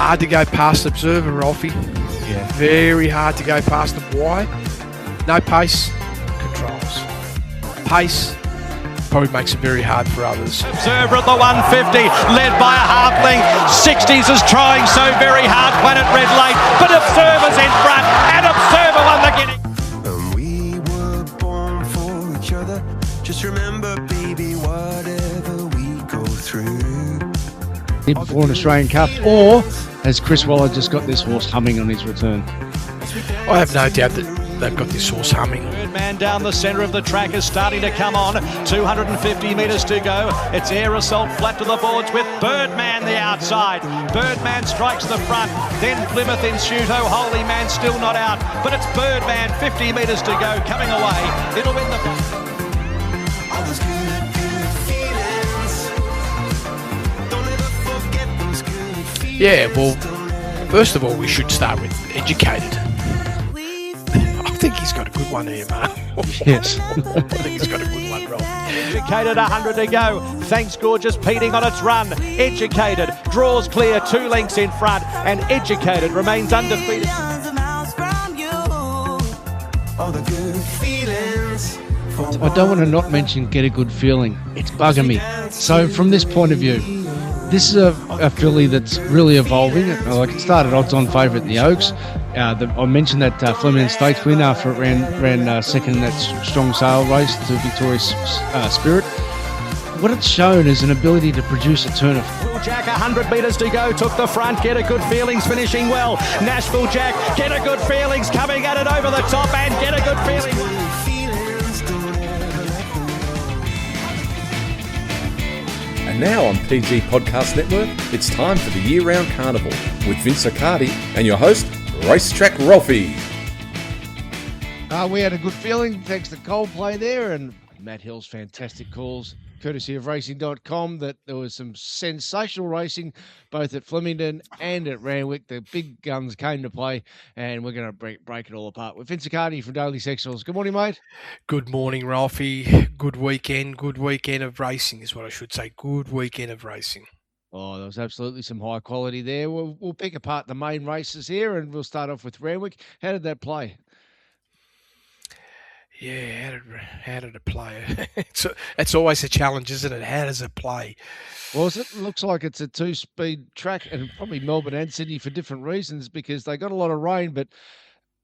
hard to go past Observer, Rolfie. Yeah. Very hard to go past them. Why? No pace, controls. Pace probably makes it very hard for others. Observer at the 150, led by a half length. 60s is trying so very hard. Planet Red late, but Observer's in front, and Observer won the Guinea. We were born for each other. Just remember, baby, whatever we go through. Before an Australian Cup, or has Chris Waller just got this horse humming on his return? I have no doubt that they've got this horse humming. Birdman down the centre of the track is starting to come on. 250 metres to go. It's Air Assault flat to the boards with Birdman the outside. Birdman strikes the front. Then Plymouth in Shuto. Holy Man still not out. But it's Birdman, 50 metres to go, coming away. It'll win the... All those good feelings. Don't ever forget those good feelings. Yeah, well, first of all, we should start with Educated. I think he's got a good one here, man. Yes. I think he's got a good one, Rob. Educated, 100 to go. Thanks Gorgeous Peating on its run. Educated draws clear, 2 lengths in front, and Educated remains undefeated. All the good feelings. I don't want to not mention Get a Good Feeling. It's bugging me. So from this point of view, this is a filly that's really evolving. Like it started odds-on favourite in the Oaks. I mentioned that Flemington Stakes win after it ran second in that strong sale race to Victoria's Spirit. What it's shown is an ability to produce a turn of... Jack, 100 metres to go, took the front. Get a Good Feelings finishing well. Nashville Jack, Get a Good Feelings coming at it over the top, and Get a Good Feeling. And now on PG Podcast Network, it's time for the year-round carnival with Vince Accardi and your host, Racetrack Rolfie. We had a good feeling thanks to Coldplay there and Matt Hill's fantastic calls, courtesy of racing.com, that there was some sensational racing both at Flemington and at Randwick. The big guns came to play, and we're going to break it all apart with Vince Accardi from Daily Sectionals. Good morning, mate. Good morning, Ralphie. Good weekend of racing is what I should say. Good weekend of racing. Oh, there was absolutely some high quality there. We'll pick apart the main races here, and we'll start off with Randwick. How did that play? Yeah, how did it play? It's always a challenge, isn't it? How does it play? Well, it looks like it's a two-speed track, and probably Melbourne and Sydney for different reasons, because they got a lot of rain. But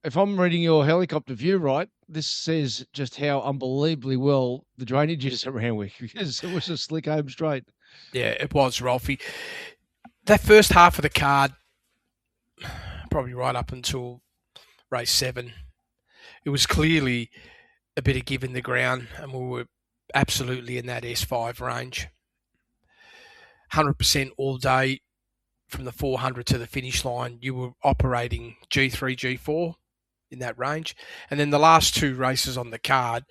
if I'm reading your helicopter view right, this says just how unbelievably well the drainage is at Randwick, because it was a slick home straight. Yeah, it was, Ralphie. That first half of the card, probably right up until race 7, it was clearly a bit of give in the ground, and we were absolutely in that S5 range. 100% all day from the 400 to the finish line. You were operating G3, G4 in that range. And then the last 2 races on the card,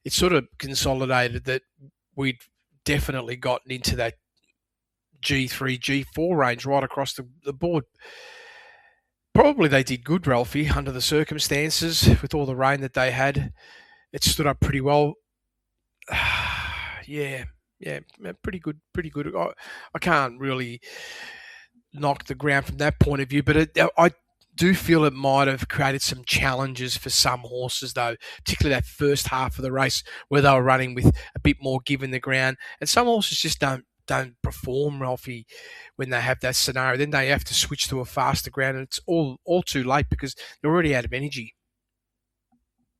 it sort of consolidated that we'd definitely gotten into that G3, G4 range right across the board. Probably they did good, Ralphie, under the circumstances with all the rain that they had. It stood up pretty well. Yeah, pretty good. I can't really knock the ground from that point of view, but I do feel it might have created some challenges for some horses, though, particularly that first half of the race where they were running with a bit more give in the ground. And some horses just don't perform, Ralphie, when they have that scenario. Then they have to switch to a faster ground, and it's all too late because they're already out of energy.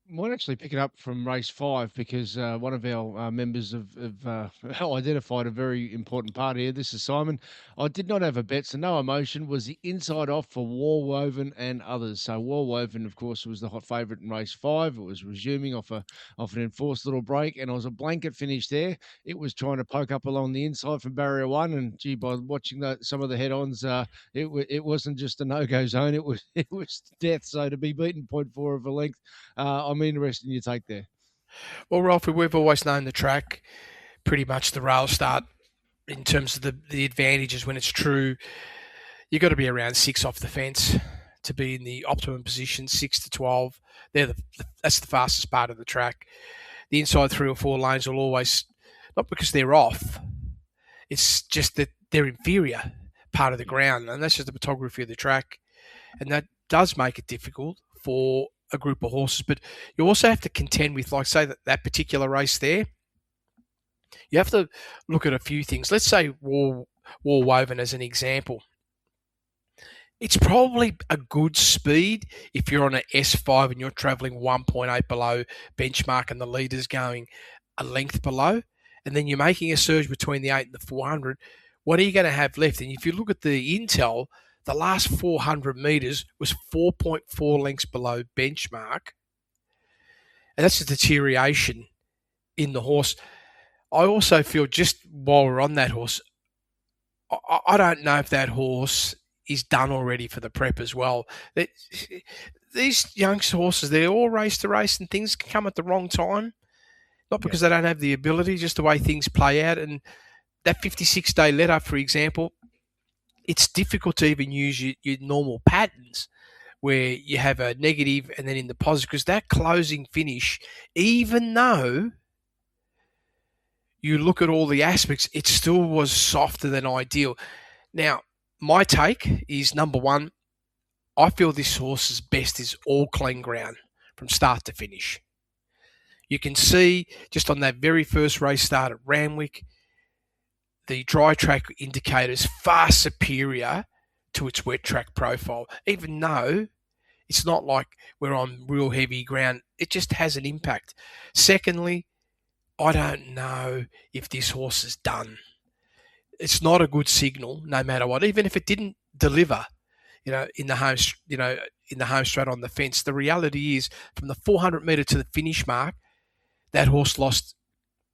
Might actually pick it up from race 5, because one of our members have identified a very important part here. This is Simon. I did not have a bet, so no emotion. Was the inside off for Warwoven and others. So Warwoven, of course, was the hot favourite in race 5. It was resuming off an enforced little break, and it was a blanket finish there. It was trying to poke up along the inside from barrier 1, and gee, by watching some of the head-ons, it wasn't just a no-go zone. It was death. So to be beaten 0.4 of a length, I'm interested in your take there. Well, Ralphie, we've always known the track, pretty much the rail start, in terms of the advantages when it's true. You've got to be around 6 off the fence to be in the optimum position, 6 to 12. That's the fastest part of the track. The inside 3 or 4 lanes will always, not because they're off, it's just that they're inferior. part of the ground, and that's just the topography of the track, and that does make it difficult for a group of horses. But you also have to contend with, like, say, that particular race there. You have to look at a few things. Let's say War Woven as an example. It's probably a good speed if you're on an S5 and you're travelling 1.8 below benchmark and the leader's going a length below, and then you're making a surge between the 8 and the 400. What are you going to have left? And if you look at the intel, the last 400 metres was 4.4 lengths below benchmark. And that's a deterioration in the horse. I also feel, just while we're on that horse, I don't know if that horse is done already for the prep as well. These young horses, they're all race to race, and things can come at the wrong time. Not because they don't have the ability, just the way things play out. And that 56-day let-up, for example, it's difficult to even use your normal patterns where you have a negative and then in the positive, because that closing finish, even though you look at all the aspects, it still was softer than ideal. Now, my take is, number one, I feel this horse's best is all clean ground from start to finish. You can see just on that very first race start at Randwick, the dry track indicator is far superior to its wet track profile, even though it's not like we're on real heavy ground. It just has an impact. Secondly, I don't know if this horse is done. It's not a good signal, no matter what. Even if it didn't deliver, in the home straight on the fence, the reality is, from the 400 metre to the finish mark, that horse lost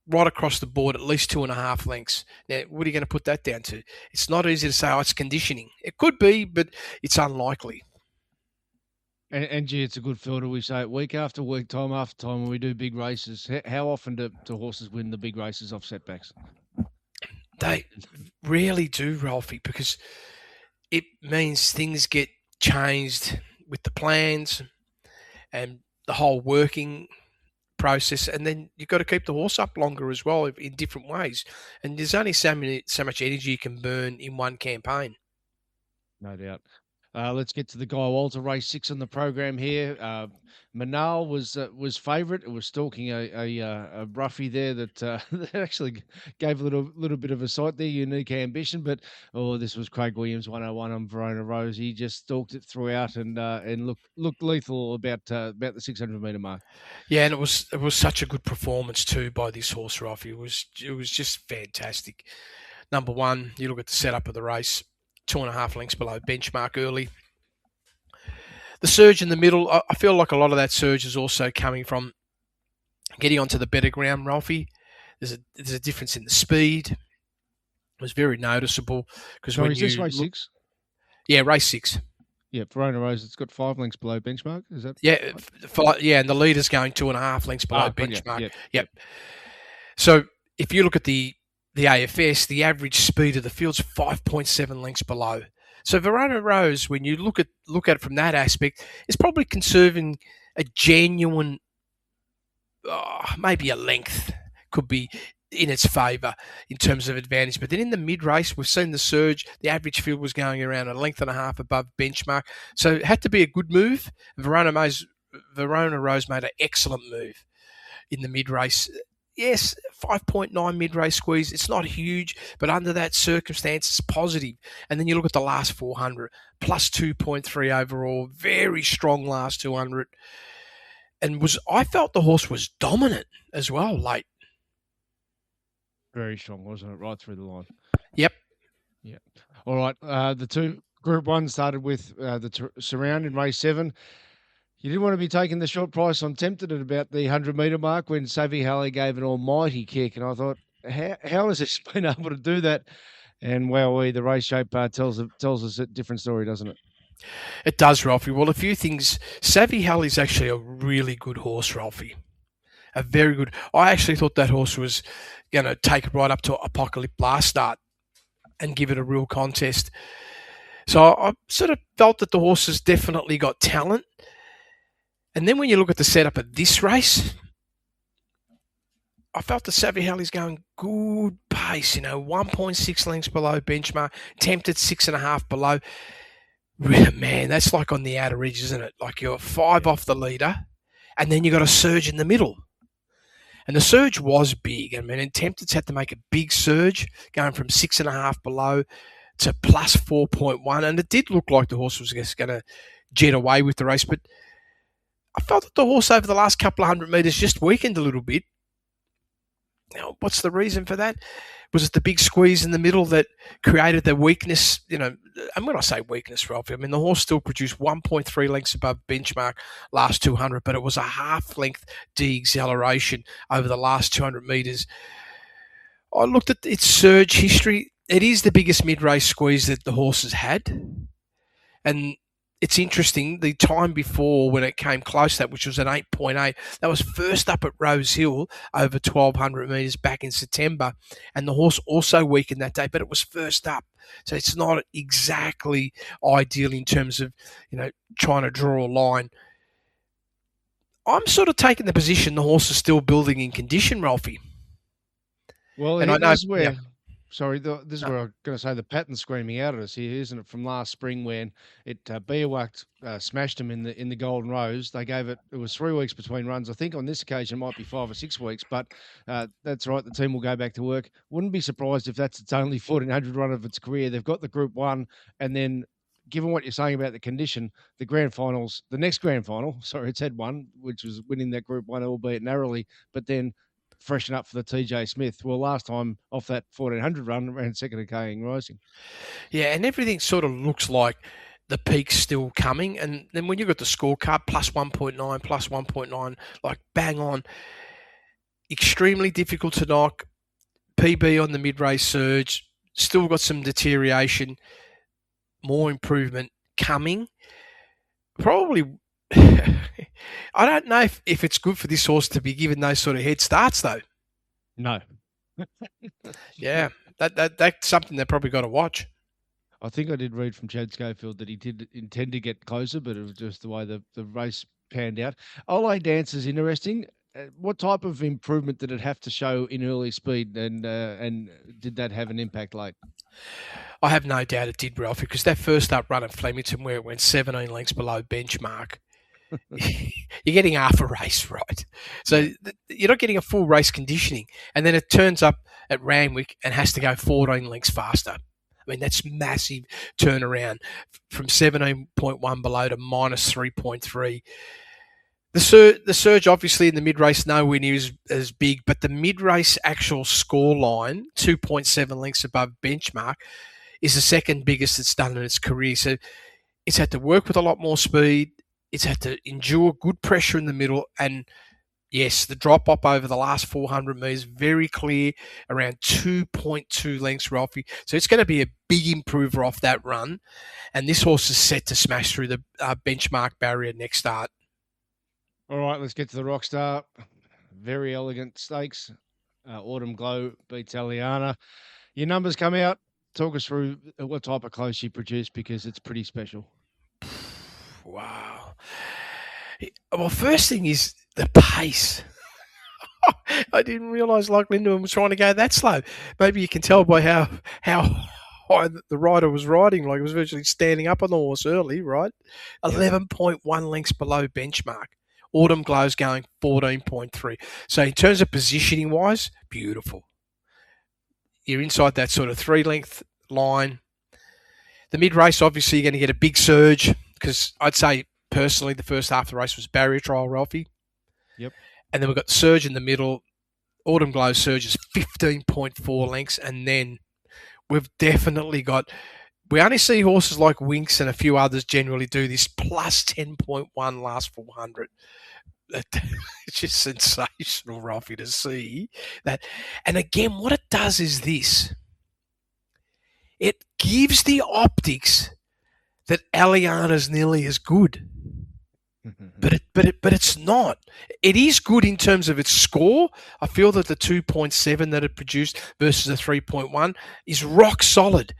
right across the board at least 2.5 lengths. Now, what are you going to put that down to? It's not easy to say, it's conditioning. It could be, but it's unlikely. And gee, it's a good filter. We say it week after week, time after time, when we do big races. How often do horses win the big races off setbacks? They rarely do, Ralphie, because it means things get changed with the plans and the whole working process, and then you've got to keep the horse up longer as well in different ways. And there's only so much energy you can burn in one campaign. No doubt. Let's get to the Guy Walter race 6 on the program here. Manal was favourite. It was stalking a roughie there that actually gave a little bit of a sight there, Unique Ambition. But this was Craig Williams 101 on Verona Rose. He just stalked it throughout and looked lethal about the 600 metre mark. Yeah, and it was such a good performance too by this horse, Ralphie. It was just fantastic. Number one, you look at the setup of the race. 2.5 lengths below benchmark early. The surge in the middle, I feel like a lot of that surge is also coming from getting onto the better ground, Ralphie. There's a difference in the speed. It was very noticeable. Is this race 6? Yeah, race 6. Yeah, Verona Rose, it's got 5 lengths below benchmark. Is that? Yeah, and the leader's going 2.5 lengths below benchmark. Yep. So if you look at the AFS, the average speed of the field's 5.7 lengths below. So Verona Rose, when you look at it from that aspect, is probably conserving a genuine, maybe a length could be in its favour in terms of advantage. But then in the mid-race, we've seen the surge. The average field was going around 1.5 lengths above benchmark. So it had to be a good move. Verona Rose made an excellent move in the mid-race. Yes, 5.9 mid-race squeeze. It's not huge, but under that circumstance, it's positive. And then you look at the last 400, plus 2.3 overall, very strong last 200. And I felt the horse was dominant as well late. Very strong, wasn't it? Right through the line. Yep. Yeah. All right. The two Group 1 started with the surround in race 7. You didn't want to be taking the short price. I'm tempted at about the 100-metre mark when Savvy Halley gave an almighty kick. And I thought, how has it been able to do that? And wowee, the race shape tells us a different story, doesn't it? It does, Ralphie. Well, a few things. Savvy Halley's actually a really good horse, Ralphie. A very good. I actually thought that horse was going to take it right up to Apocalypse last start and give it a real contest. So I sort of felt that the horse has definitely got talent. And then when you look at the setup of this race, I felt the Savihali's going good pace, 1.6 lengths below benchmark, tempted 6.5 below. Man, that's like on the outer edge, isn't it? Like you're 5 off the leader, and then you got a surge in the middle. And the surge was big. I mean, Tempted's had to make a big surge, going from 6.5 below to plus 4.1. And it did look like the horse was just going to jet away with the race. But I felt that the horse over the last couple of 100 metres just weakened a little bit. Now, what's the reason for that? Was it the big squeeze in the middle that created the weakness? And when I say weakness, Ralph, I mean the horse still produced 1.3 lengths above benchmark last 200, but it was a half-length de-acceleration over the last 200 metres. I looked at its surge history. It is the biggest mid-race squeeze that the horse has had. And it's interesting, the time before when it came close to that, which was an 8.8, that was first up at Rose Hill over 1,200 metres back in September. And the horse also weakened that day, but it was first up. So it's not exactly ideal in terms of, trying to draw a line. I'm sort of taking the position the horse is still building in condition, Ralphie. Well, and I know this is where... Yeah. Sorry, this is where I'm going to say the pattern's screaming out at us here, isn't it? From last spring when it Beerwacht smashed them in the Golden Rose. They gave it was 3 weeks between runs. I think on this occasion it might be 5 or 6 weeks, but that's right. The team will go back to work. Wouldn't be surprised if that's its only 1,400 run of its career. They've got the Group 1, and then given what you're saying about the condition, the next grand final, it's had one, which was winning that Group 1, albeit narrowly, but then freshen up for the TJ Smith. Well, last time off that 1,400 run, ran second at Kaying Rising. Yeah, and everything sort of looks like the peak's still coming. And then when you've got the scorecard, plus 1.9, like bang on. Extremely difficult to knock. PB on the mid-race surge. Still got some deterioration. More improvement coming. Probably... I don't know if it's good for this horse to be given those sort of head starts, though. No. Yeah, that's something they've probably got to watch. I think I did read from Chad Schofield that he did intend to get closer, but it was just the way the race panned out. Ole Dance is interesting. What type of improvement did it have to show in early speed, and did that have an impact late? I have no doubt it did, Ralph, because that first up run at Flemington where it went 17 lengths below benchmark, you're getting half a race, right? So you're not getting a full race conditioning. And then it turns up at Randwick and has to go 14 lengths faster. I mean, that's massive turnaround from 17.1 below to minus 3.3. The surge, obviously, in the mid-race nowhere near as big, but the mid-race actual score line, 2.7 lengths above benchmark, is the second biggest it's done in its career. So it's had to work with a lot more speed. It's had to endure good pressure in the middle. And, yes, the drop-off over the last 400 metres, very clear, around 2.2 lengths, Ralphie. So it's going to be a big improver off that run. And this horse is set to smash through the benchmark barrier next start. All right, let's get to the Rockstar. Very elegant stakes. Autumn Glow beats Aliana. Your numbers come out. Talk us through what type of close she produced, because it's pretty special. Wow. Well, first thing is the pace. I didn't realise like Lindemann was trying to go that slow. Maybe you can tell by how high the rider was riding. Like, it was virtually standing up on the horse early, right? 11.1 lengths below benchmark. Autumn Glow's going 14.3. So in terms of positioning-wise, beautiful. You're inside that sort of 3-length line. The mid-race, obviously, you're going to get a big surge, because I'd say, personally, the first half of the race was barrier trial, Ralphie. Yep. And then we've got the surge in the middle. Autumn Glow surge is 15.4 lengths. And then we've definitely got... We only see horses like Winx and a few others generally do this, plus 10.1 last 400. It's just sensational, Ralphie, to see that. And again, what it does is this. It gives the optics that Aliana's nearly as good. But it's not. It is good in terms of its score. I feel that the 2.7 that it produced versus the 3.1 is rock solid.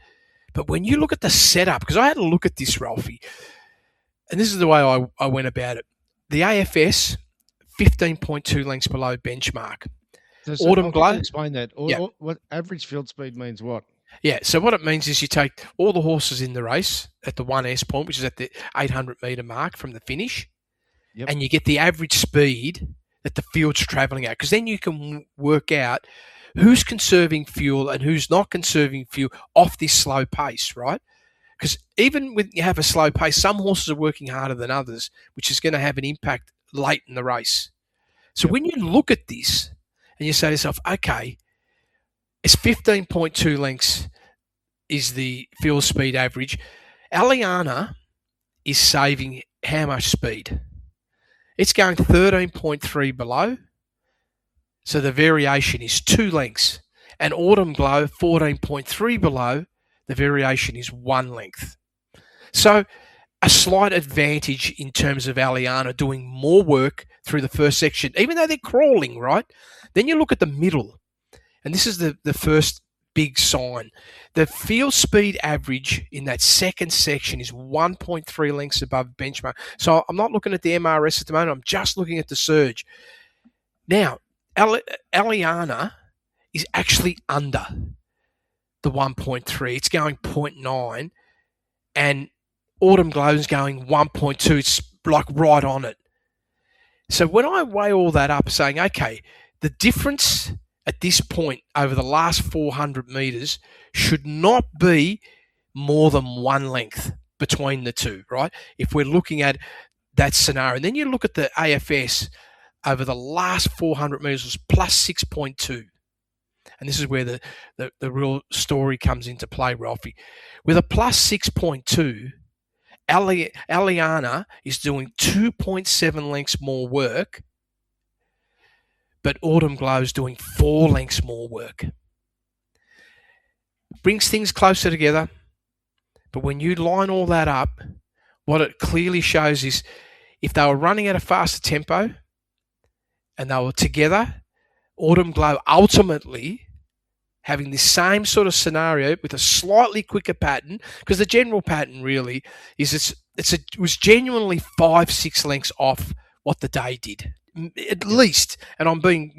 But when you look at the setup, because I had a look at this, Ralphie, and this is the way I went about it. The AFS, 15.2 lengths below benchmark. So Autumn I'll Glow. get you explain that. Yeah. What average field speed means what? Yeah, so what it means is you take all the horses in the race at the 1S point, which is at the 800 metre mark from the finish, Yep. and you get the average speed that the field's travelling at, because then you can work out who's conserving fuel and who's not conserving fuel off this slow pace, right? Because even when you have a slow pace, some horses are working harder than others, which is going to have an impact late in the race. So when you look at this and you say to yourself, okay, it's 15.2 lengths is the field speed average. Aliana is saving how much speed? It's going 13.3 below. So the variation is 2 lengths. And Autumn Glow, 14.3 below, the variation is 1 length. So a slight advantage in terms of Aliana doing more work through the first section, even though they're crawling, right? Then you look at the middle, and this is the first big sign. The field speed average in that second section is 1.3 lengths above benchmark. So I'm not looking at the MRS at the moment. I'm just looking at the surge. Now, Aliana is actually under the 1.3. It's going 0.9, and Autumn Glow is going 1.2. It's like right on it. So when I weigh all that up, saying, okay, the difference at this point over the last 400 metres should not be more than 1 length between the two, right? If we're looking at that scenario. And then you look at the AFS over the last 400 metres was plus 6.2. And this is where the real story comes into play, Ralphie. With a plus 6.2, Aliana is doing 2.7 lengths more work, but Autumn Glow is doing 4 lengths more work. Brings things closer together, but when you line all that up, what it clearly shows is if they were running at a faster tempo and they were together, Autumn Glow ultimately having the same sort of scenario with a slightly quicker pattern, because the general pattern really is it was genuinely 5-6 lengths off what the day did, at least. And I'm being,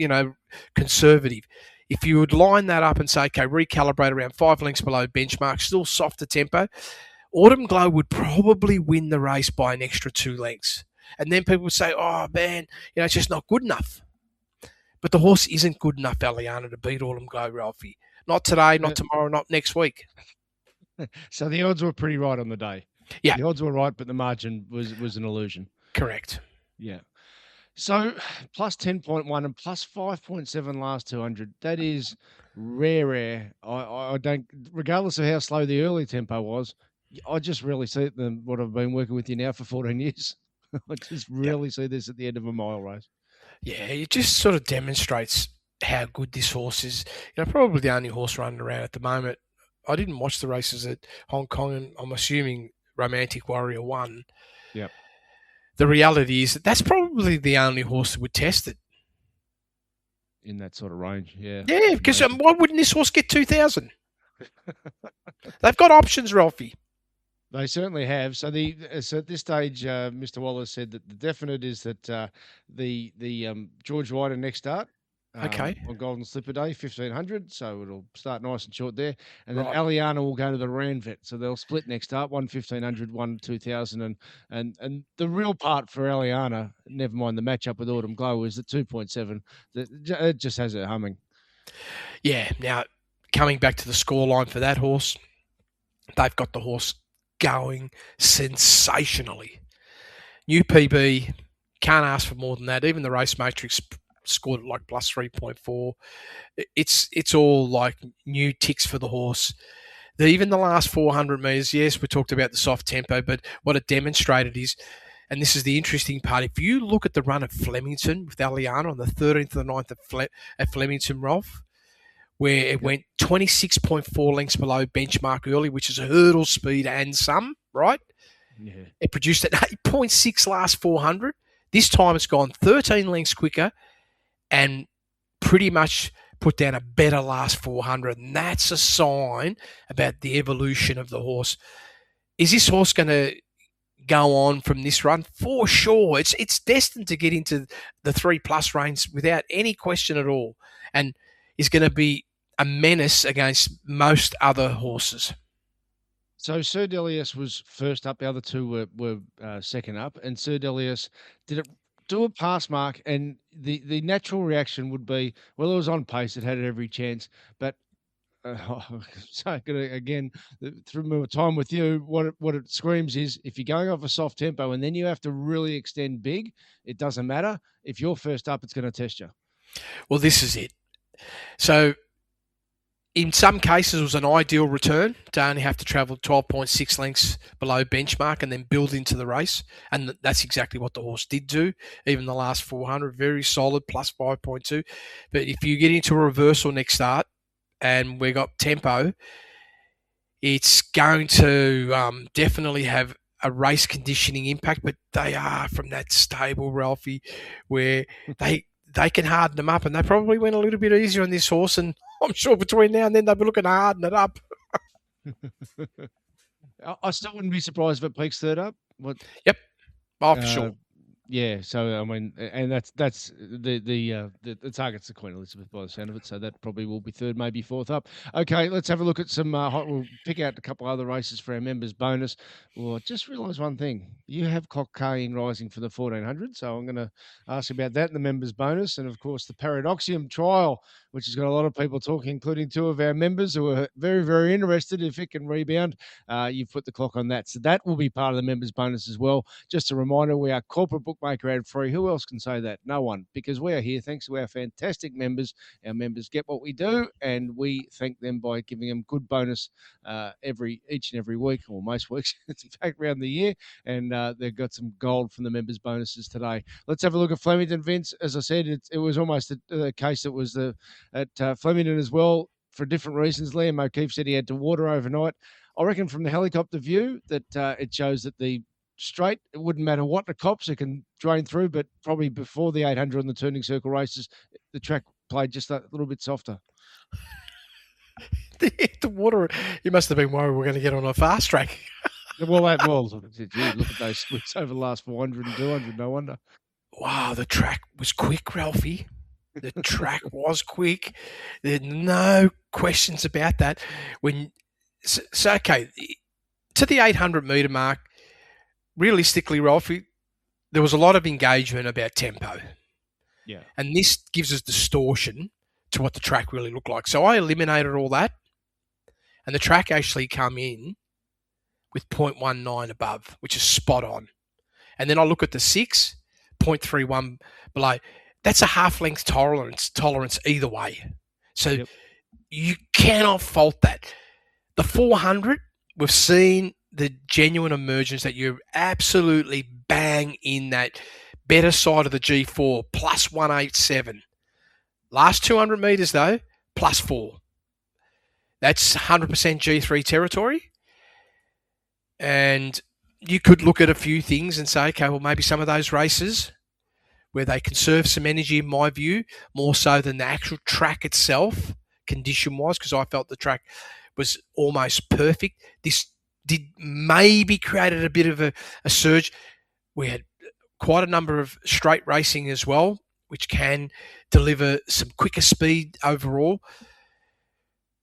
conservative. If you would line that up and say, okay, recalibrate around 5 lengths below benchmark, still softer tempo, Autumn Glow would probably win the race by an extra 2 lengths. And then people would say, oh, man, it's just not good enough. But the horse isn't good enough, Aliana, to beat Autumn Glow, Ralphie. Not today, not tomorrow, not next week. So the odds were pretty right on the day. Yeah. The odds were right, but the margin was an illusion. Correct. Yeah. So plus 10.1 and plus 5.7 last 200. That is rare. I don't, regardless of how slow the early tempo was, I just really see what I've been working with you now for 14 years. I just really see this at the end of a mile race. Yeah, it just sort of demonstrates how good this horse is. Probably the only horse running around at the moment. I didn't watch the races at Hong Kong, and I'm assuming Romantic Warrior won. Yep. The reality is that's probably the only horse that would test it. In that sort of range, yeah. Yeah, because why wouldn't this horse get 2,000? They've got options, Ralphie. They certainly have. So so at this stage, Mr. Wallace said that the definite is that the George Ryder next start. Okay. On Golden Slipper Day, 1,500. So it'll start nice and short there. And then Aliana will go to the Ranvet. So they'll split next up, 1,1500, 2,000. And the real part for Aliana, never mind the matchup with Autumn Glow, is the 2.7. It just has it humming. Yeah. Now, coming back to the scoreline for that horse, they've got the horse going sensationally. New PB, can't ask for more than that. Even the race matrix scored like plus 3.4. It's all like new ticks for the horse. Even the last 400 metres, yes, we talked about the soft tempo, but what it demonstrated is, and this is the interesting part, if you look at the run of Flemington with Aliana on the 13th and the 9th at Flemington, Rolf, where it went 26.4 lengths below benchmark early, which is a hurdle speed and some, right? Yeah. It produced an 8.6 last 400. This time it's gone 13 lengths quicker and pretty much put down a better last 400. And that's a sign about the evolution of the horse. Is this horse going to go on from this run for sure. It's destined to get into the 3+ range without any question at all, and is going to be a menace against most other horses. So Sir Delius was first up. The other two were second up, and Sir Delius did it do a pass mark, and the natural reaction would be, well, it was on pace, it had every chance, but so again, through my time with you, what it screams is, if you're going off a soft tempo and then you have to really extend big, it doesn't matter. If you're first up, it's going to test you. Well, this is it. So in some cases, it was an ideal return to only have to travel 12.6 lengths below benchmark and then build into the race. And that's exactly what the horse did do. Even the last 400, very solid, plus 5.2. But if you get into a reversal next start, and we got tempo, it's going to definitely have a race conditioning impact, but they are from that stable, Ralphie, where they can harden them up, and they probably went a little bit easier on this horse, and I'm sure between now and then they'll be looking to harden it up. I still wouldn't be surprised if it peaks third up. Yep. Oh, for sure. Yeah, so I mean, and that's the target's the Queen Elizabeth by the sound of it, so that probably will be third, maybe fourth up. Okay, let's have a look at some. We'll pick out a couple other races for our members' bonus. Well, I just realised one thing: you have Cockayne Rising for the 1400, so I'm going to ask about that in the members' bonus, and of course the Paradoxium Trial, which has got a lot of people talking, including two of our members who are very, very interested if it can rebound. You've put the clock on that, so that will be part of the members' bonus as well. Just a reminder, we are corporate bookmaker ad free. Who else can say that? No one, because we are here thanks to our fantastic members. Our members get what we do, and we thank them by giving them good bonus each and every week, or most weeks, in fact, around the year. And they've got some gold from the members' bonuses today. Let's have a look at Flemington, Vince. As I said, it was almost a case that was at Flemington as well for different reasons. Liam O'Keefe said he had to water overnight. I reckon from the helicopter view that it shows that the straight, it wouldn't matter what the cops, it can drain through, but probably before the 800 on the turning circle races, the track played just a little bit softer. The water, you must have been worried we're going to get on a fast track. Well, look at those splits over the last 400 and 200, no wonder. Wow, the track was quick, Ralphie. The track was quick. There's no questions about that. Okay, to the 800-metre mark, realistically, Ralphie, there was a lot of engagement about tempo. Yeah. And this gives us distortion to what the track really looked like. So I eliminated all that, and the track actually come in with 0.19 above, which is spot on. And then I look at the 6, 0.31 below. That's a half-length tolerance either way. So you cannot fault that. The 400, we've seen the genuine emergence that you're absolutely bang in that better side of the G4, plus 187. Last 200 metres, though, plus 4. That's 100% G3 territory. And you could look at a few things and say, okay, well, maybe some of those races where they conserve some energy, in my view, more so than the actual track itself, condition-wise, because I felt the track was almost perfect. This did maybe created a bit of a surge. We had quite a number of straight racing as well, which can deliver some quicker speed overall.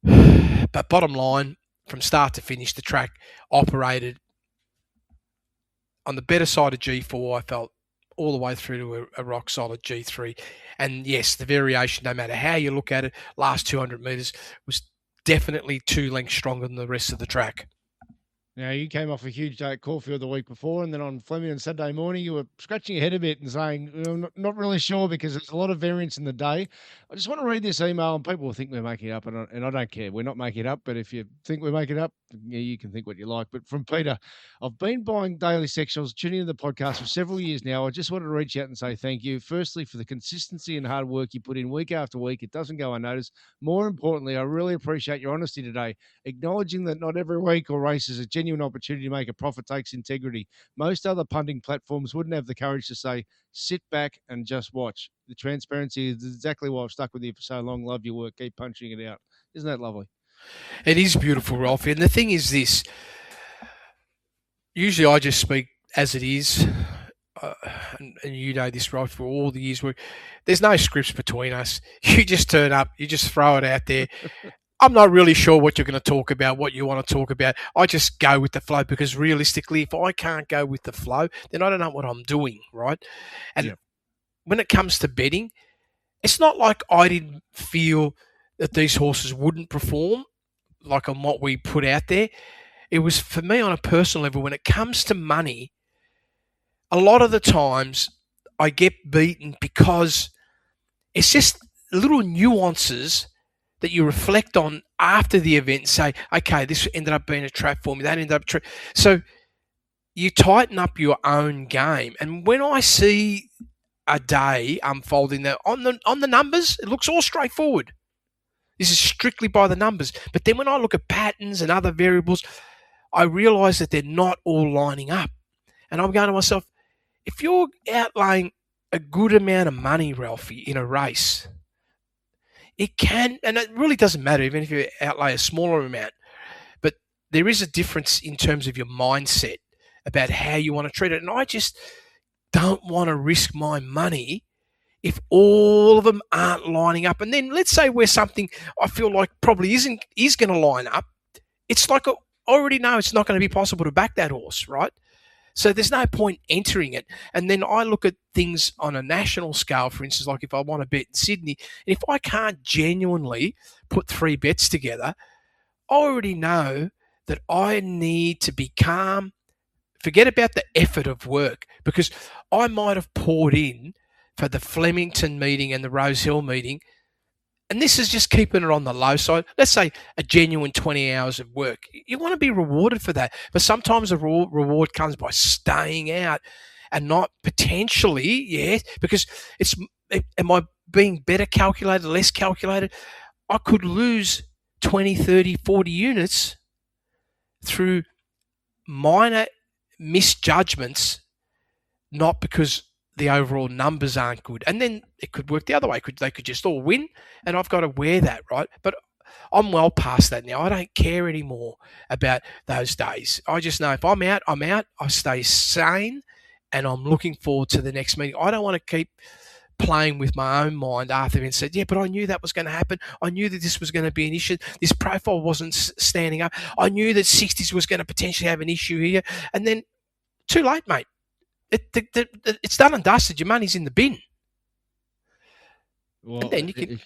But bottom line, from start to finish, the track operated on the better side of G4, I felt, all the way through to a rock-solid G3. And yes, the variation, no matter how you look at it, last 200 metres was definitely 2 lengths stronger than the rest of the track. Now, you came off a huge day at Caulfield the week before, and then on Flemington Saturday morning, you were scratching your head a bit and saying, not really sure because there's a lot of variance in the day. I just want to read this email, and people will think we're making it up, and I don't care. We're not making it up, but if you think we're making it up, yeah, you can think what you like. But from Peter, I've been buying daily sectionals, tuning into the podcast for several years now. I just wanted to reach out and say thank you, firstly, for the consistency and hard work you put in week after week. It doesn't go unnoticed. More importantly, I really appreciate your honesty today, acknowledging that not every week or race is a genuine opportunity to make a profit takes integrity. Most other punting platforms wouldn't have the courage to say, sit back and just watch. The transparency is exactly why I've stuck with you for so long. Love your work. Keep punching it out. Isn't that lovely? It is beautiful, Ralphie. And the thing is this. Usually I just speak as it is, and you know this, right, for all the years, there's no scripts between us. You just turn up, you just throw it out there. I'm not really sure what you're going to talk about, what you want to talk about. I just go with the flow, because realistically, if I can't go with the flow, then I don't know what I'm doing, right? And when it comes to betting, it's not like I didn't feel that these horses wouldn't perform like on what we put out there. It was, for me, on a personal level, when it comes to money, a lot of the times I get beaten because it's just little nuances that you reflect on after the event and say, okay, this ended up being a trap for me. That ended up so you tighten up your own game. And when I see a day unfolding there on the numbers, it looks all straightforward. This is strictly by the numbers. But then when I look at patterns and other variables, I realise that they're not all lining up. And I'm going to myself, if you're outlaying a good amount of money, Ralphie, in a race, it can, and it really doesn't matter even if you outlay a smaller amount, but there is a difference in terms of your mindset about how you want to treat it. And I just don't want to risk my money if all of them aren't lining up. And then let's say where something I feel like probably is going to line up, it's like I already know it's not going to be possible to back that horse, right? So there's no point entering it. And then I look at things on a national scale, for instance, like if I want to bet in Sydney, and if I can't genuinely put 3 bets together, I already know that I need to be calm, forget about the effort of work, because I might have poured in for the Flemington meeting and the Rose Hill meeting, and this is just keeping it on the low side. Let's say a genuine 20 hours of work. You want to be rewarded for that. But sometimes the reward comes by staying out and not potentially, because am I being better calculated, less calculated? I could lose 20, 30, 40 units through minor misjudgments, not because the overall numbers aren't good. And then it could work the other way. They could just all win, and I've got to wear that, right? But I'm well past that now. I don't care anymore about those days. I just know if I'm out, I'm out. I stay sane, and I'm looking forward to the next meeting. I don't want to keep playing with my own mind after and said, yeah, but I knew that was going to happen. I knew that this was going to be an issue. This profile wasn't standing up. I knew that 60s was going to potentially have an issue here. And then too late, mate. It's done and dusted. Your money's in the bin. Well, and then you can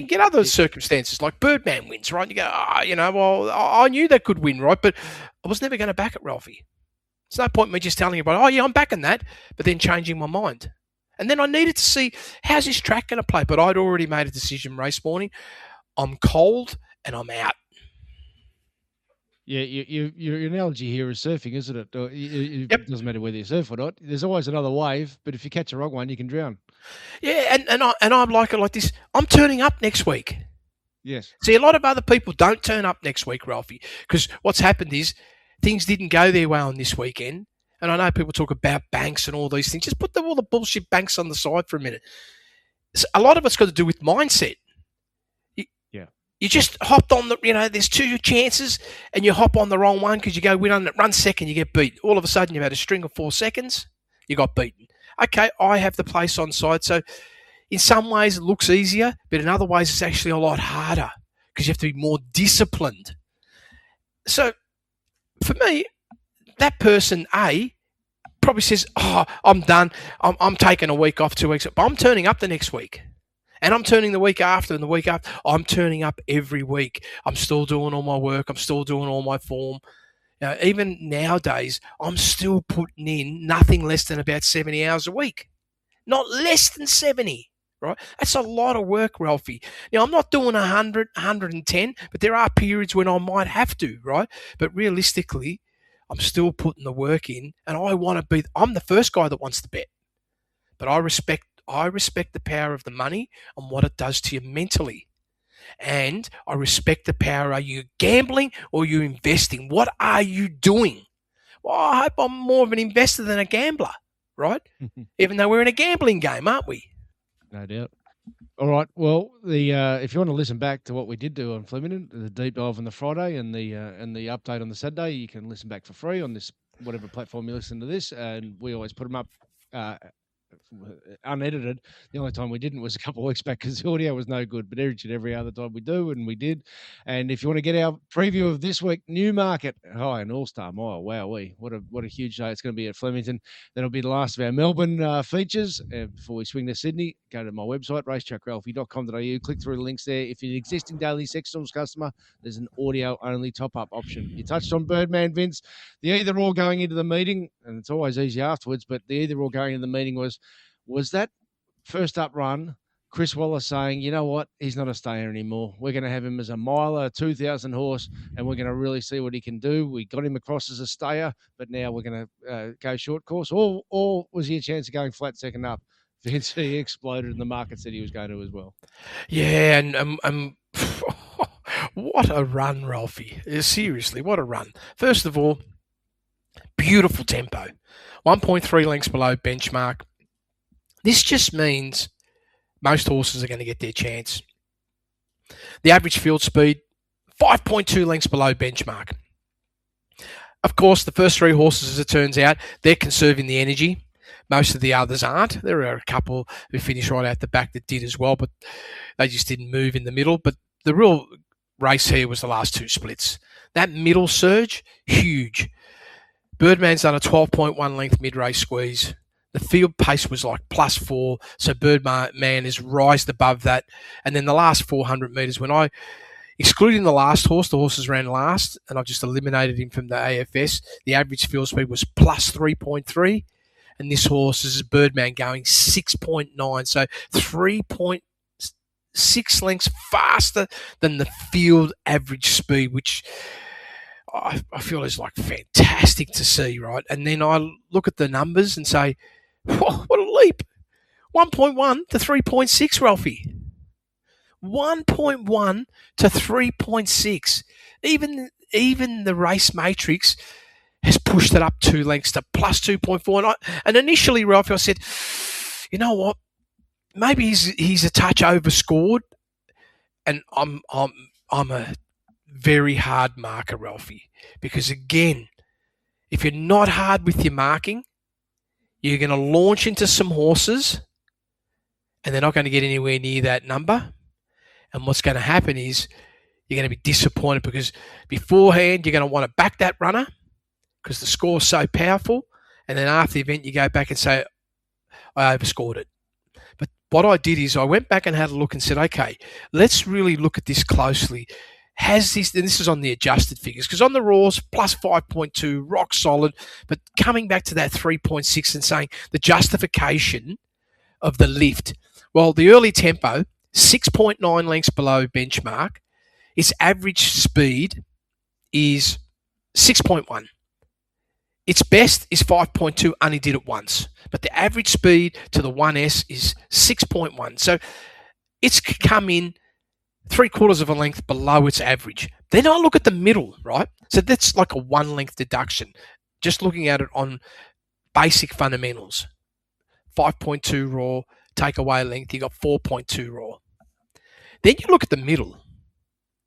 get other circumstances like Birdman wins, right? You go, well, I knew that could win, right? But I was never going to back it, Ralphie. There's no point in me just telling you about, I'm backing that, but then changing my mind. And then I needed to see, how's this track going to play? But I'd already made a decision race morning. I'm cold and I'm out. Yeah, your analogy here is surfing, isn't it? It doesn't matter whether you surf or not. There's always another wave, but if you catch a wrong one, you can drown. Yeah, and I'm like it like this. I'm turning up next week. Yes. See, a lot of other people don't turn up next week, Ralphie, because what's happened is things didn't go their way on this weekend. And I know people talk about banks and all these things. Just put all the bullshit banks on the side for a minute. So a lot of it's got to do with mindset. You just hopped on there's 2 chances and you hop on the wrong one because you go run second, you get beat. All of a sudden you've had a string of 4 seconds, you got beaten. Okay, I have the place on side. So in some ways it looks easier, but in other ways it's actually a lot harder because you have to be more disciplined. So for me, that person, A, probably says, I'm done. I'm taking a week off, 2 weeks. But I'm turning up the next week. And I'm turning the week after and the week after. I'm turning up every week. I'm still doing all my work. I'm still doing all my form. Even nowadays, I'm still putting in nothing less than about 70 hours a week. Not less than 70, right? That's a lot of work, Ralphie. Now, I'm not doing 100, 110, but there are periods when I might have to, right? But realistically, I'm still putting the work in, and I'm the first guy that wants to bet. But I respect the power of the money and what it does to you mentally. And I respect the power. Are you gambling or are you investing? What are you doing? Well, I hope I'm more of an investor than a gambler, right? Even though we're in a gambling game, aren't we? No doubt. All right. Well, if you want to listen back to what we did do on Flemington, the deep dive on the Friday and the update on the Saturday, you can listen back for free on this whatever platform you listen to this, and we always put them up unedited. The only time we didn't was a couple of weeks back because the audio was no good, but every other time we do, and we did. And if you want to get our preview of this week, Newmarket, and All-Star Mile, wowee, what a huge day it's going to be at Flemington. That'll be the last of our Melbourne features. Before we swing to Sydney, go to my website, racetrackralphie.com.au, click through the links there. If you're an existing Daily Sexstorms customer, there's an audio-only top-up option. You touched on Birdman, Vince. The either-or going into the meeting, and it's always easy afterwards, but the either-or going into the meeting was that first up run, Chris Waller saying, you know what, he's not a stayer anymore. We're going to have him as a miler, a 2,000 horse, and we're going to really see what he can do. We got him across as a stayer, but now we're going to go short course. Or was he a chance of going flat second up? Vince, he exploded, and the market said he was going to as well. Yeah, and what a run, Ralphie. Seriously, what a run. First of all, beautiful tempo. 1.3 lengths below benchmark. This just means most horses are going to get their chance. The average field speed, 5.2 lengths below benchmark. Of course, the first three horses, as it turns out, they're conserving the energy. Most of the others aren't. There are a couple who finished right out the back that did as well, but they just didn't move in the middle. But the real race here was the last two splits. That middle surge, huge. Birdman's done a 12.1 length mid-race squeeze. The field pace was like +4, so Birdman is rised above that. And then the last 400 metres, excluding the last horse, the horses ran last, and I just eliminated him from the AFS, the average field speed was +3.3, and this horse is Birdman going 6.9, so 3.6 lengths faster than the field average speed, which I feel is like fantastic to see, right? And then I look at the numbers and say, whoa, what a leap. 1.1 to 3.6, Ralphie. 1.1 to 3.6. Even the race matrix has pushed it up 2 lengths to +2.4. And initially, Ralphie, I said, you know what? Maybe he's a touch overscored. And I'm a very hard marker, Ralphie, because again, if you're not hard with your marking, you're going to launch into some horses and they're not going to get anywhere near that number. And what's going to happen is you're going to be disappointed because beforehand you're going to want to back that runner because the score's so powerful. And then after the event, you go back and say, I overscored it. But what I did is I went back and had a look and said, okay, let's really look at this closely. Has this, and this is on the adjusted figures, because on the raws, +5.2, rock solid, but coming back to that 3.6 and saying the justification of the lift. Well, the early tempo, 6.9 lengths below benchmark. Its average speed is 6.1. Its best is 5.2, only did it once. But the average speed to the 1S is 6.1. So it's come in 3/4 of a length below its average. Then I look at the middle, right? So that's like a 1 length deduction. Just looking at it on basic fundamentals. 5.2 raw, take away length, you got 4.2 raw. Then you look at the middle.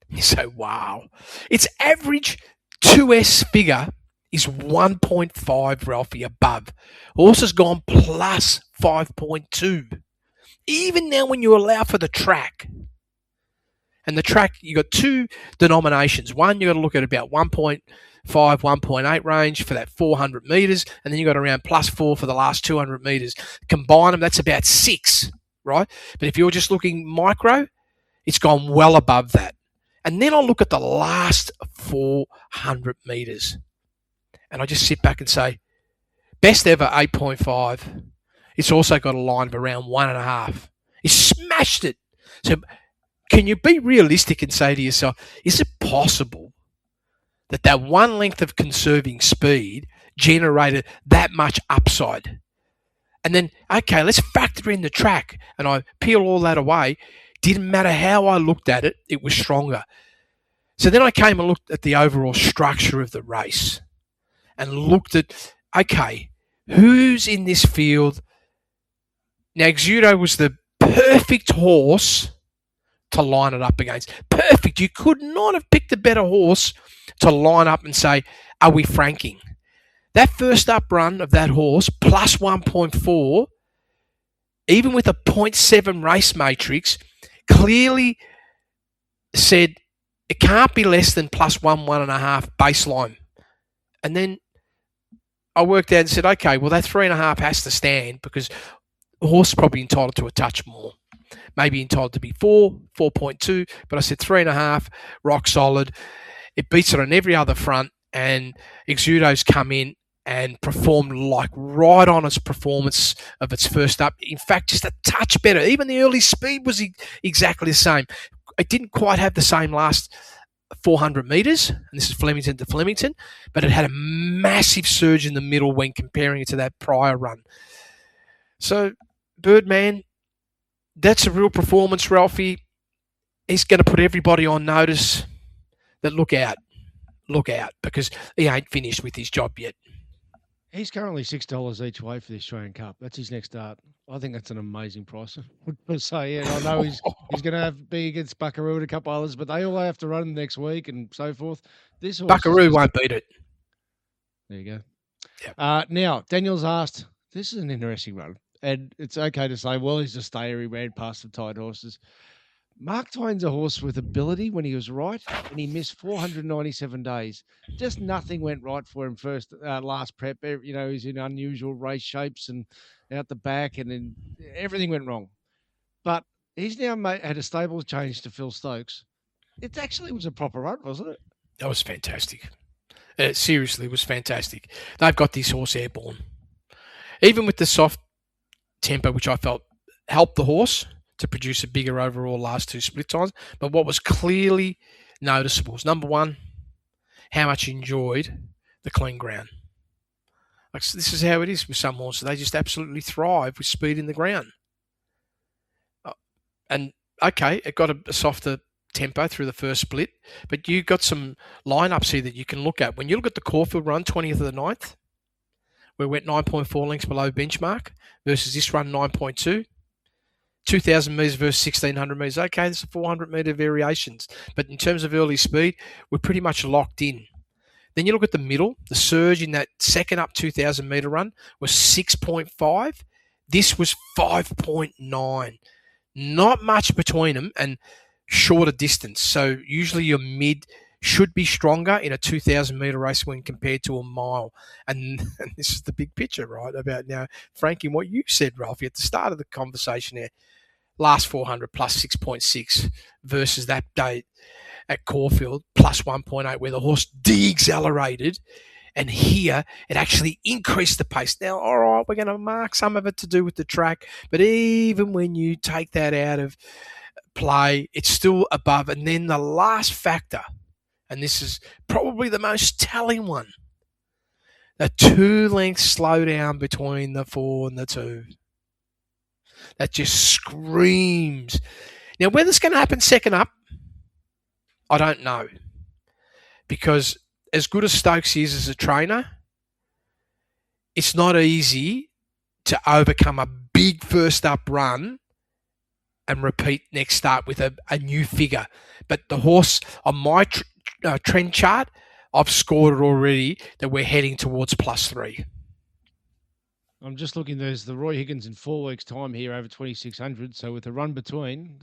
You say, wow. Its average 2S figure is 1.5, Ralphie, above. Horse has gone plus 5.2. Even now when you allow for the track. And the track, you got two denominations. One, you got to look at about 1.5, 1.8 range for that 400 metres, and then you got around +4 for the last 200 metres. Combine them, that's about 6, right? But if you're just looking micro, it's gone well above that. And then I look at the last 400 metres, and I just sit back and say, best ever 8.5. It's also got a line of around 1.5. He smashed it. So can you be realistic and say to yourself, is it possible that 1 length of conserving speed generated that much upside? And then, okay, let's factor in the track. And I peel all that away. Didn't matter how I looked at it, it was stronger. So then I came and looked at the overall structure of the race and looked at, okay, who's in this field? Now, Exudo was the perfect horse to line it up against. Perfect. You could not have picked a better horse to line up and say, are we franking? That first up run of that horse, plus 1.4, even with a 0.7 race matrix, clearly said it can't be less than plus 1.5 baseline. And then I worked out and said, okay, well, that 3.5 has to stand because the horse is probably entitled to a touch more. Maybe entitled to be 4.2, but I said 3.5, rock solid. It beats it on every other front, and Exudo's come in and performed like right on its performance of its first up. In fact, just a touch better. Even the early speed was exactly the same. It didn't quite have the same last 400 metres, and this is Flemington to Flemington, but it had a massive surge in the middle when comparing it to that prior run. So, Birdman, that's a real performance, Ralphie. He's going to put everybody on notice that look out, because he ain't finished with his job yet. He's currently $6 each way for the Australian Cup. That's his next start. I think that's an amazing price. So yeah, I know he's going to be against Buckaroo and a couple others, but they all have to run next week and so forth. This horse Buckaroo won't beat it. There you go. Yep. Now Daniel's asked. This is an interesting run, and it's okay to say, well, he's a stayer. He ran past some tight horses. Mark Twain's a horse with ability when he was right, and he missed 497 days. Just nothing went right for him last prep. You know, he's in unusual race shapes and out the back, and then everything went wrong. But he's now had a stable change to Phil Stokes. It actually was a proper run, wasn't it? That was fantastic. It seriously was fantastic. They've got this horse airborne. Even with the soft tempo, which I felt helped the horse to produce a bigger overall last two split times. But what was clearly noticeable was, number one, how much he enjoyed the clean ground. Like, this is how it is with some horses. They just absolutely thrive with speed in the ground. And, okay, it got a softer tempo through the first split, but you got some lineups here that you can look at. When you look at the Caulfield run, 20th of the 9th, we went 9.4 lengths below benchmark versus this run, 9.2. 2,000 metres versus 1,600 metres. Okay, there's 400 metre variations. But in terms of early speed, we're pretty much locked in. Then you look at the middle. The surge in that second up 2,000 metre run was 6.5. This was 5.9. Not much between them and shorter distance. So usually your mid should be stronger in a 2,000 metre race when compared to a mile. And this is the big picture, right? About now, Frankie, what you said, Ralphie, at the start of the conversation there. Last 400 plus 6.6 versus that day at Caulfield plus 1.8 where the horse de-accelerated, and here it actually increased the pace. Now, all right, we're going to mark some of it to do with the track, but even when you take that out of play, it's still above. And then the last factor, and this is probably the most telling one, the 2-length slowdown between the 4 and the 2. That just screams. Now, whether it's going to happen second up, I don't know. Because as good as Stokes is as a trainer, it's not easy to overcome a big first up run and repeat next start with a new figure. But the horse, on my trend chart, I've scored it already that we're heading towards +3. I'm just looking. There's the Roy Higgins in 4 weeks' time here over 2,600. So with a run between,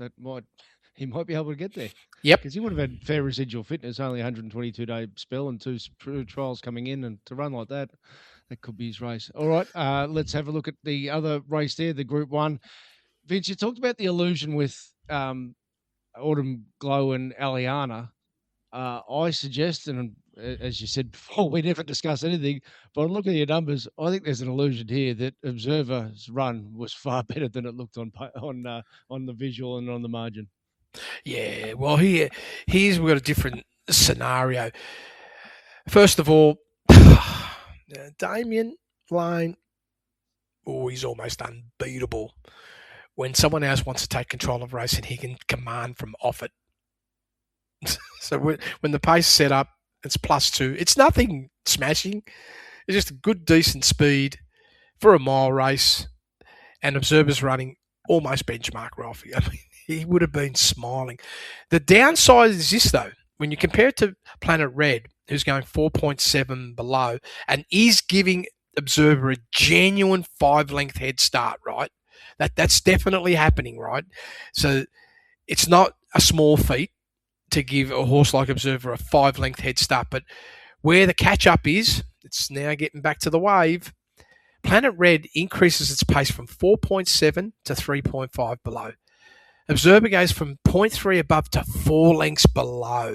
he might be able to get there. Yep. Because he would have had fair residual fitness, only 122-day spell and 2 trials coming in, and to run like that could be his race. All right, let's have a look at the other race there, the Group 1. Vince, you talked about the illusion with Autumn Glow and Aliana. I suggest, and as you said before, we never discuss anything, but on looking at your numbers, I think there's an illusion here that Observer's run was far better than it looked on the visual and on the margin. Yeah, well, here's we've got a different scenario. First of all, Damien Lane, he's almost unbeatable. When someone else wants to take control of racing, he can command from off it. So when the pace is set up, it's +2. It's nothing smashing. It's just a good, decent speed for a mile race. And Observer's running almost benchmark, Ralphie. I mean, he would have been smiling. The downside is this, though. when you compare it to Planet Red, who's going 4.7 below and is giving Observer a genuine 5-length head start, right? That's definitely happening, right? So it's not a small feat to give a horse like Observer a 5-length head start, but where the catch-up is, it's now getting back to the wave. Planet Red increases its pace from 4.7 to 3.5 below. Observer goes from 0.3 above to 4 lengths below.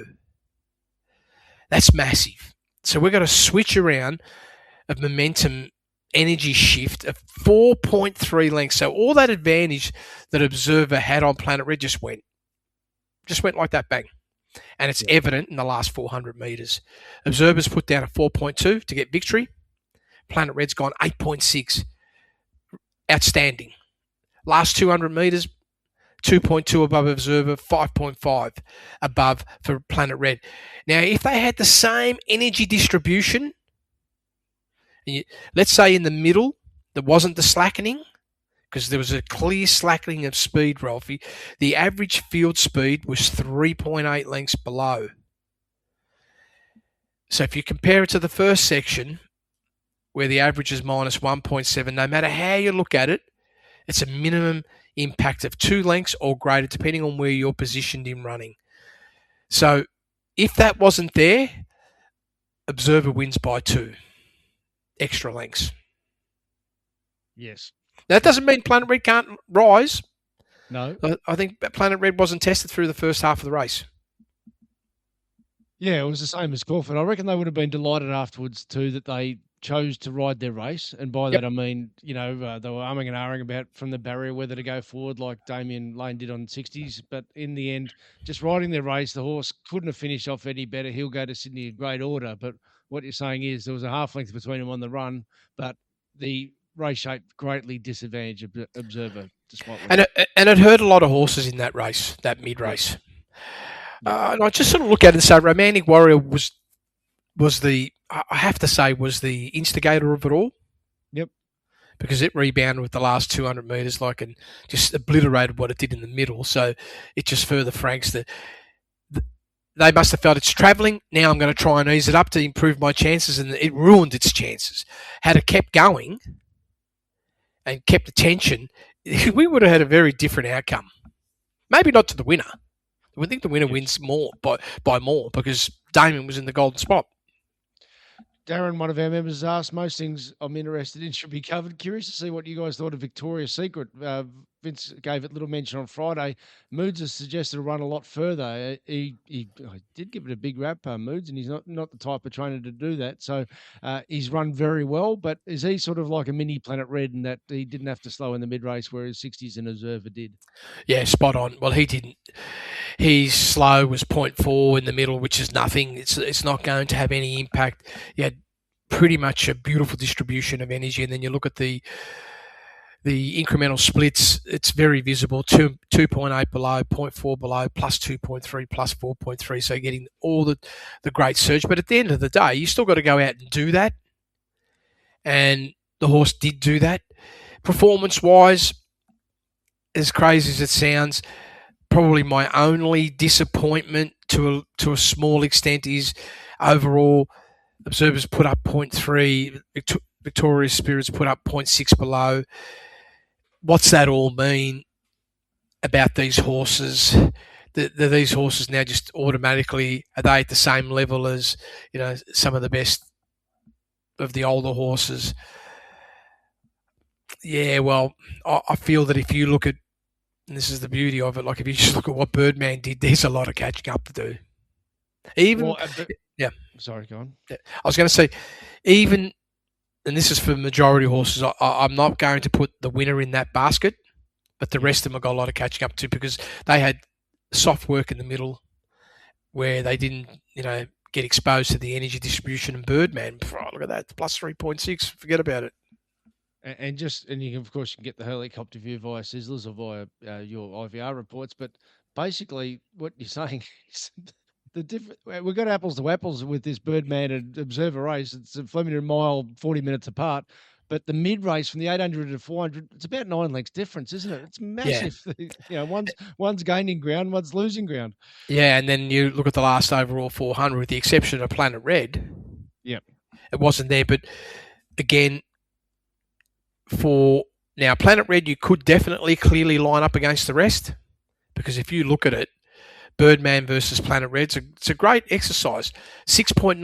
That's massive. So we've got a switch around of momentum energy shift of 4.3 lengths. So all that advantage that Observer had on Planet Red just went like that, bang. And it's evident in the last 400 metres. Observer's put down a 4.2 to get victory. Planet Red's gone 8.6. Outstanding. Last 200 metres, 2.2 above Observer, 5.5 above for Planet Red. Now, if they had the same energy distribution, let's say in the middle, there wasn't the slackening, because there was a clear slackening of speed, Ralphie. The average field speed was 3.8 lengths below. So if you compare it to the first section, where the average is minus 1.7, no matter how you look at it, it's a minimum impact of 2 lengths or greater, depending on where you're positioned in running. So if that wasn't there, Observer wins by 2 extra lengths. Yes. That doesn't mean Planet Red can't rise. No. I think Planet Red wasn't tested through the first half of the race. Yeah, it was the same as Crawford. I reckon they would have been delighted afterwards too that they chose to ride their race. And by that, I mean, they were umming and ahhing about from the barrier whether to go forward like Damien Lane did on 60s. But in the end, just riding their race, the horse couldn't have finished off any better. He'll go to Sydney in great order. But what you're saying is there was a half length between them on the run, but the race shape greatly disadvantaged Observer. Despite and it hurt a lot of horses in that race, that mid-race. And I just sort of look at it and say Romantic Warrior was the, I have to say, was the instigator of it all. Yep. Because it rebounded with the last 200 metres and just obliterated what it did in the middle. So it just further franks that they must have felt it's travelling. Now I'm going to try and ease it up to improve my chances, and it ruined its chances. Had it kept going and kept attention, we would have had a very different outcome. Maybe not to the winner. I think the winner wins more by more because Damien was in the golden spot. Darren, one of our members, asked, most things I'm interested in should be covered. Curious to see what you guys thought of Victoria's Secret. Vince gave it little mention on Friday. Moods has suggested a run a lot further. He did give it a big rap, Moods, and he's not the type of trainer to do that. So he's run very well, but is he sort of like a mini Planet Red in that he didn't have to slow in the mid-race, whereas 60s and Observer did? Yeah, spot on. Well, he didn't. His slow was 0.4 in the middle, which is nothing. It's not going to have any impact. You had pretty much a beautiful distribution of energy, and then you look at the incremental splits. It's very visible. 2.8 below, 0.4 below, plus 2.3, plus 4.3. So getting all the great surge. But at the end of the day, you still got to go out and do that. And the horse did do that. Performance-wise, as crazy as it sounds, probably my only disappointment to a small extent is overall Observers put up 0.3, Victoria's Spirits put up 0.6 below. What's that all mean about these horses? These horses now just automatically, are they at the same level as some of the best of the older horses? Yeah, well, I feel that if you look at, and this is the beauty of it, like if you just look at what Birdman did, there's a lot of catching up to do. Sorry, go on. I was going to say, even, and this is for majority horses, I'm not going to put the winner in that basket, but the rest of them have got a lot of catching up to because they had soft work in the middle where they didn't, get exposed to the energy distribution. And Birdman, look at that, plus 3.6, forget about it. And you can, of course, you can get the helicopter view via Sizzlers or via your IVR reports. But basically, what you're saying is we've got apples to apples with this Birdman and Observer race. It's a Flemington mile, 40 minutes apart. But the mid-race from the 800 to 400, it's about 9 lengths difference, isn't it? It's massive. Yeah. One's gaining ground, one's losing ground. Yeah, and then you look at the last overall 400, with the exception of Planet Red. Yep. It wasn't there, but again, for now, Planet Red, you could definitely clearly line up against the rest, because if you look at it, Birdman versus Planet Red, it's a great exercise. 6.9,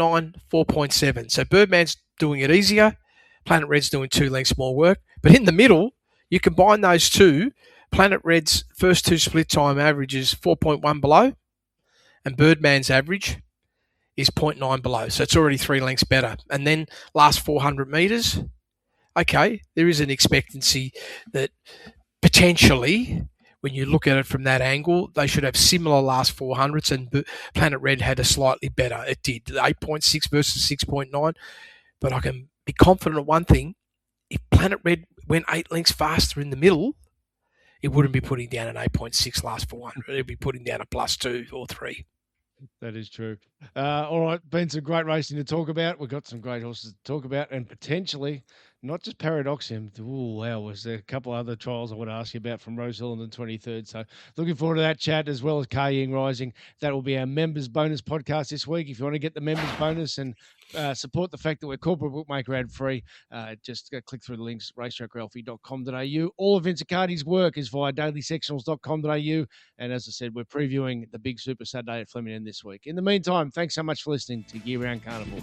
4.7. So Birdman's doing it easier. Planet Red's doing 2 lengths more work. But in the middle, you combine those two. Planet Red's first 2 split time average is 4.1 below, and Birdman's average is 0.9 below. So it's already 3 lengths better. And then last 400 metres, okay, there is an expectancy that potentially, when you look at it from that angle, they should have similar last 400s, and Planet Red had a slightly better. It did, 8.6 versus 6.9. But I can be confident of one thing. If Planet Red went 8 lengths faster in the middle, it wouldn't be putting down an 8.6 last 400. It would be putting down a +2 or 3. That is true. All right, been some great racing to talk about. We've got some great horses to talk about, and potentially not just Paradoxium. Oh, wow, was there a couple other trials I want to ask you about from Rosehill on the 23rd. So looking forward to that chat, as well as Kaying Rising. That will be our members bonus podcast this week. If you want to get the members bonus and support the fact that we're corporate bookmaker ad free, just click through the links, racetrackralphie.com.au. All of Vince Accardi's work is via dailysectionals.com.au. And as I said, we're previewing the big Super Saturday at Flemington this week. In the meantime, thanks so much for listening to Year Round Carnival.